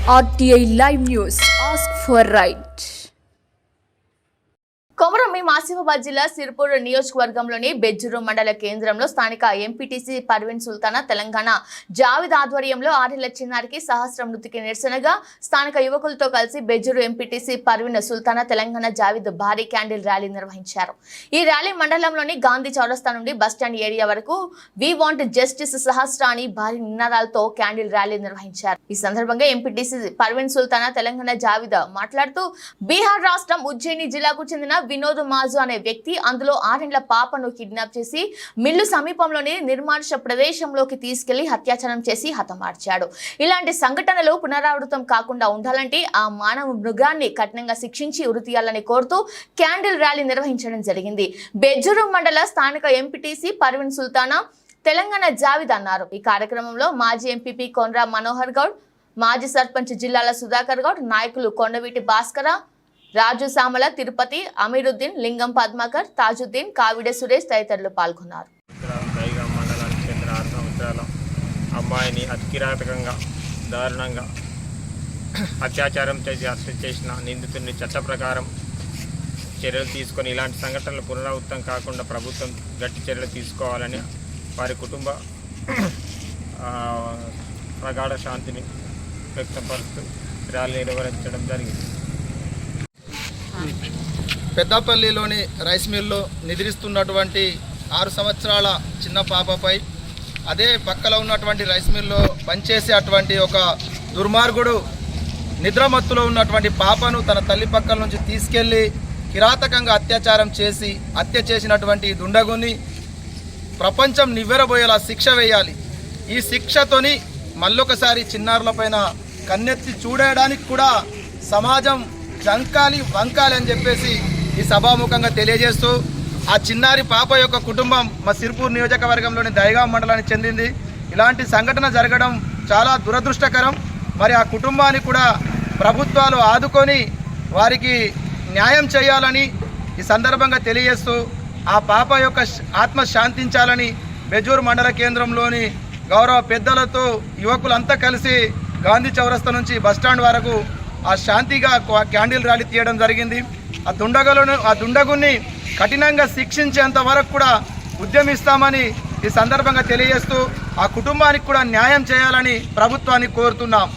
RTI Live News. Ask for right. Komaram Bheem Asifabad జిల్లా సిర్పూర్ నియోజకవర్గంలోని బెజ్జూరు మండల కేంద్రంలో స్థానిక ఎంపీటీసీ పర్వీన్ సుల్తానా తెలంగాణ జావిద్ ఆధ్వర్యంలో 6 ఏళ్ల చిన్నారికి సహస్ర మృతికి నిరసనగా స్థానిక యువకులతో కలిసి బెజ్జూరు ఎంపీటీసీ పర్వీన్ సుల్తానా తెలంగాణ జావిద్ భారీ క్యాండిల్ ర్యాలీ నిర్వహించారు. ఈ ర్యాలీ మండలంలోని గాంధీ చౌరస్తా నుండి బస్టాండ్ ఏరియా వరకు వి వాంట్ జస్టిస్ సహస్ర అని భారీ నినాదాలతో క్యాండిల్ ర్యాలీ నిర్వహించారు. ఈ సందర్భంగా ఎంపీటీసీ పర్వీన్ సుల్తానా తెలంగాణ జావిద్ మాట్లాడుతూ బీహార్ రాష్ట్రం ఉజ్జయిని జిల్లాకు చెందిన వినోద్ మాజు అనే వ్యక్తి అందులో 6 ఏళ్ల పాపను కిడ్నాప్ చేసి మిల్లు సమీపంలోని నిర్మానుష ప్రదేశంలోకి తీసుకెళ్లి అత్యాచారం చేసి హతమార్చాడు. ఇలాంటి సంఘటనలు పునరావృతం కాకుండా ఉండాలంటే ఆ మానవ మృగాన్ని కఠినంగా శిక్షించి ఉరితీయాలని కోరుతూ క్యాండిల్ ర్యాలీ నిర్వహించడం జరిగింది. బెజ్జూరు మండల స్థానిక ఎంపీటీసీ పర్వీన్ సుల్తానా తెలంగాణ జావిద్ అన్నారు. ఈ కార్యక్రమంలో మాజీ ఎంపీపీ కొండ్రా మనోహర్ గౌడ్, మాజీ సర్పంచ్ జిల్లాల సుధాకర్ గౌడ్, నాయకులు కొండవీటి భాస్కర, రాజు సామల, తిరుపతి, అమీరుద్దీన్, లింగం పద్మాకర్, తాజుద్దీన్, కావిడే సురేష్ తదితరులు పాల్గొన్నారు. మండలానికి చెందిన 6 సంవత్సరాల అమ్మాయిని అతికిరాతకంగా దారుణంగా అత్యాచారం చేసి హత్య చేసిన నిందితుడిని చట్ట ప్రకారం చర్యలు తీసుకొని ఇలాంటి సంఘటనలు పునరావృతం కాకుండా ప్రభుత్వం గట్టి చర్యలు తీసుకోవాలని వారి కుటుంబ ప్రగాఢ శాంతిని వ్యక్తపరుస్తూ ర్యాలీ నిర్వహించడం జరిగింది. పెద్దపల్లిలోని రైస్ మిల్లో నిద్రిస్తున్నటువంటి 6 సంవత్సరాల చిన్న పాపపై అదే పక్కలో ఉన్నటువంటి రైస్ మిల్లో పనిచేసే అటువంటి ఒక దుర్మార్గుడు నిద్రమత్తులో ఉన్నటువంటి పాపను తన తల్లి పక్కల నుంచి తీసుకెళ్లి కిరాతకంగా అత్యాచారం చేసి హత్య చేసినటువంటి దుండగుని ప్రపంచం నివ్వెరబోయేలా శిక్ష వేయాలి. ఈ శిక్షతోని మళ్ళొకసారి చిన్నారులపైన కన్నెత్తి చూడడానికి కూడా సమాజం జంకాలి వంకాలి అని చెప్పేసి ఈ సభాముఖంగా తెలియజేస్తూ ఆ చిన్నారి పాప యొక్క కుటుంబం మా సిర్పూర్ నియోజకవర్గంలోని దైగాం మండలానికి చెందింది. ఇలాంటి సంఘటన జరగడం చాలా దురదృష్టకరం. మరి ఆ కుటుంబాన్ని కూడా ప్రభుత్వాలు ఆదుకొని వారికి న్యాయం చేయాలని ఈ సందర్భంగా తెలియజేస్తూ ఆ పాప యొక్క ఆత్మ శాంతించాలని బెజ్జూరు మండల కేంద్రంలోని గౌరవ పెద్దలతో యువకులంతా కలిసి గాంధీ చౌరస్తా నుంచి బస్టాండ్ వరకు ఆ శాంతిగా క్యాండిల్ ర్యాలీ తీయడం జరిగింది. ఆ దుండగుని కఠినంగా శిక్షించేంత వరకు కూడా ఉద్యమిస్తామని ఈ సందర్భంగా తెలియజేస్తూ ఆ కుటుంబానికి కూడా న్యాయం చేయాలని ప్రభుత్వాన్ని కోరుతున్నాం.